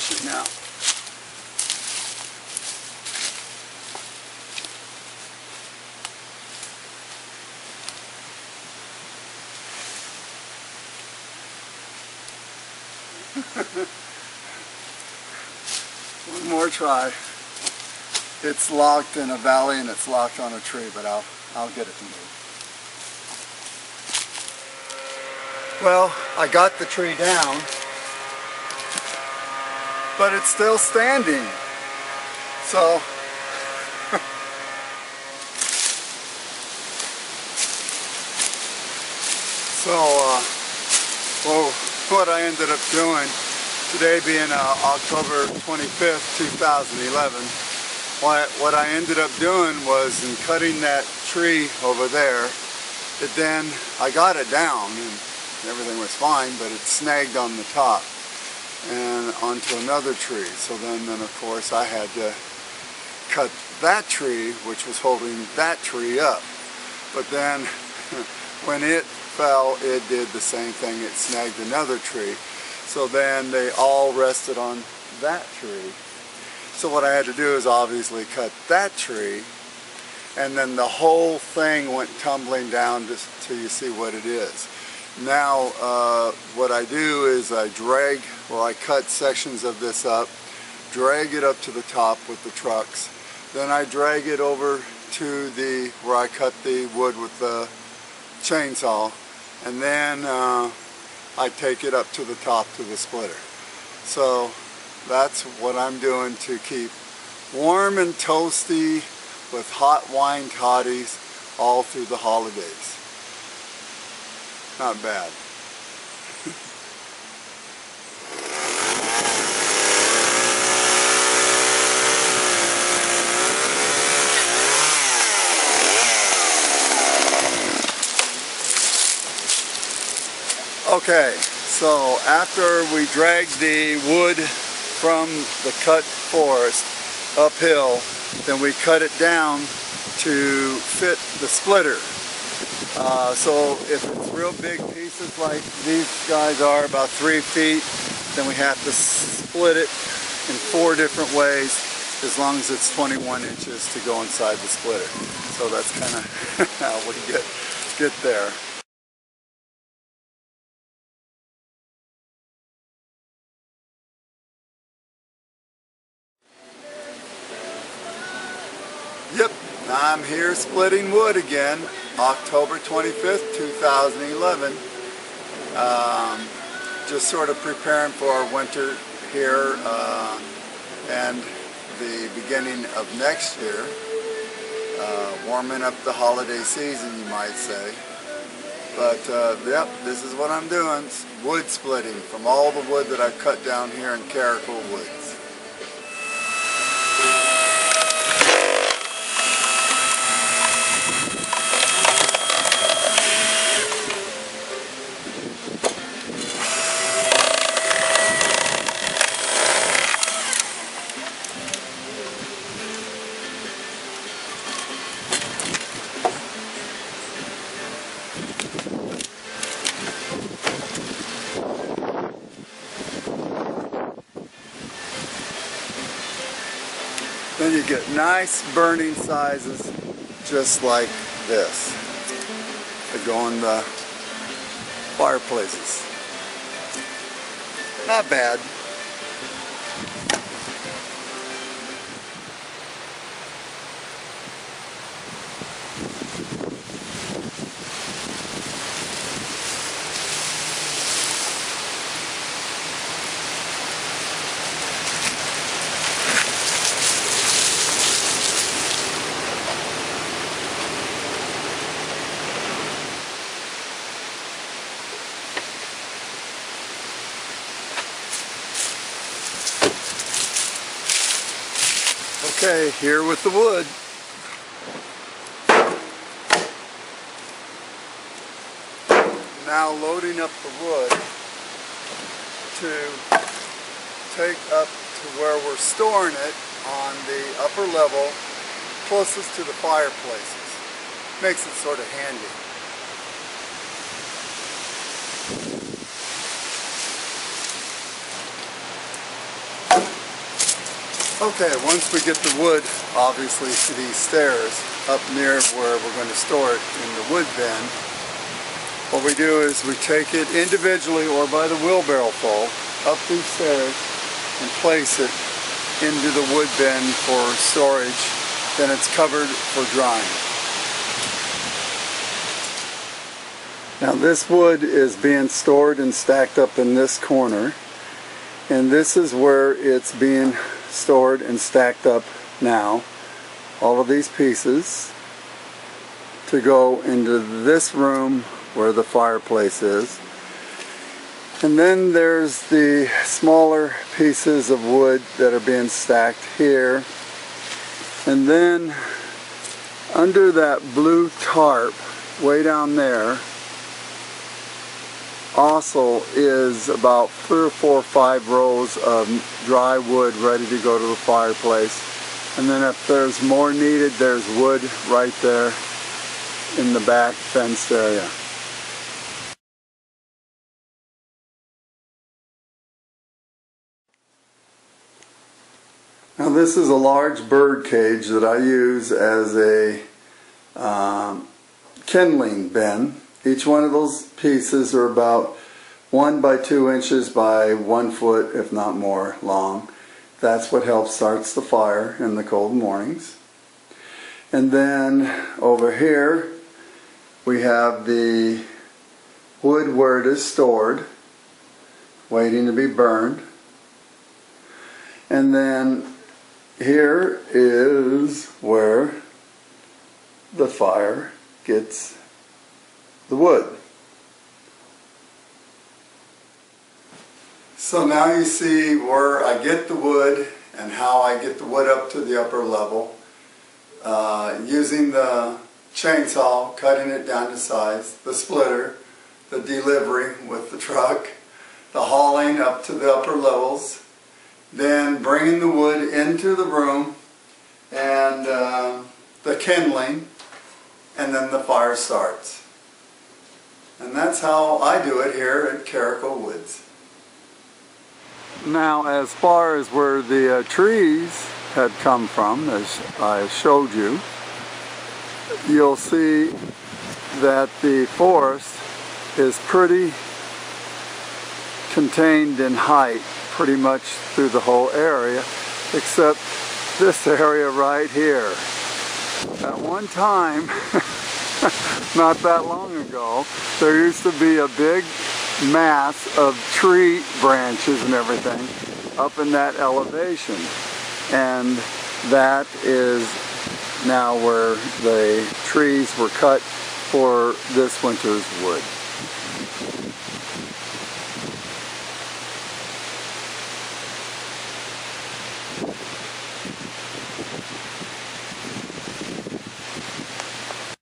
push it now. One more try. It's locked in a valley and it's locked on a tree, but I'll get it to move. Well, I got the tree down, but it's still standing. So well, what I ended up doing today being October 25th, 2011, what I ended up doing was in cutting that tree over there, then I got it down and everything was fine, but it snagged on the top and onto another tree. So then of course I had to cut that tree, which was holding that tree up. But then when it fell, it did the same thing. It snagged another tree. So then they all rested on that tree. So what I had to do is obviously cut that tree, and then the whole thing went tumbling down just till you see what it is. Now what I do is I drag, or I cut sections of this up, drag it up to the top with the trucks, then I drag it over to where I cut the wood with the chainsaw, and then I take it up to the top to the splitter. So that's what I'm doing to keep warm and toasty with hot wine toddies all through the holidays. Not bad. Okay, so after we dragged the wood from the cut forest uphill, then we cut it down to fit the splitter. So if it's real big pieces like these guys are, about 3 feet, then we have to split it in 4 different ways, as long as it's 21 inches to go inside the splitter. So that's kind of how we get there. Yep, I'm here splitting wood again, October 25th, 2011. Just sort of preparing for our winter here and the beginning of next year. Warming up the holiday season, you might say. But yep, this is what I'm doing, wood splitting from all the wood that I've cut down here in Carrico Woods. Then you get nice burning sizes just like this that go in the fireplaces. Not bad. Okay, here with the wood. Now loading up the wood to take up to where we're storing it on the upper level closest to the fireplaces. Makes it sort of handy. Okay, once we get the wood, obviously, to these stairs up near where we're going to store it in the wood bin, what we do is we take it individually or by the wheelbarrow full up these stairs and place it into the wood bin for storage. Then it's covered for drying. Now this wood is being stored and stacked up in this corner, and this is where it's being stored and stacked up now. All of these pieces to go into this room where the fireplace is. And then there's the smaller pieces of wood that are being stacked here. And then under that blue tarp way down there also is about 3 or 4 or 5 rows of dry wood ready to go to the fireplace. And then if there's more needed, there's wood right there in the back fenced area. Now this is a large bird cage that I use as a kindling bin. Each one of those pieces are about 1 by 2 inches by 1 foot, if not more, long. That's what helps starts the fire in the cold mornings. And then over here we have the wood where it is stored, waiting to be burned. And then here is where the fire gets the wood. So now you see where I get the wood and how I get the wood up to the upper level. Using the chainsaw, cutting it down to size, the splitter, the delivery with the truck, the hauling up to the upper levels, then bringing the wood into the room and the kindling, and then the fire starts. And that's how I do it here at Carrico Woods. Now, as far as where the trees had come from, as I showed you, you'll see that the forest is pretty contained in height, pretty much through the whole area, except this area right here. At one time, not that long ago, there used to be a big mass of tree branches and everything up in that elevation, and that is now where the trees were cut for this winter's wood.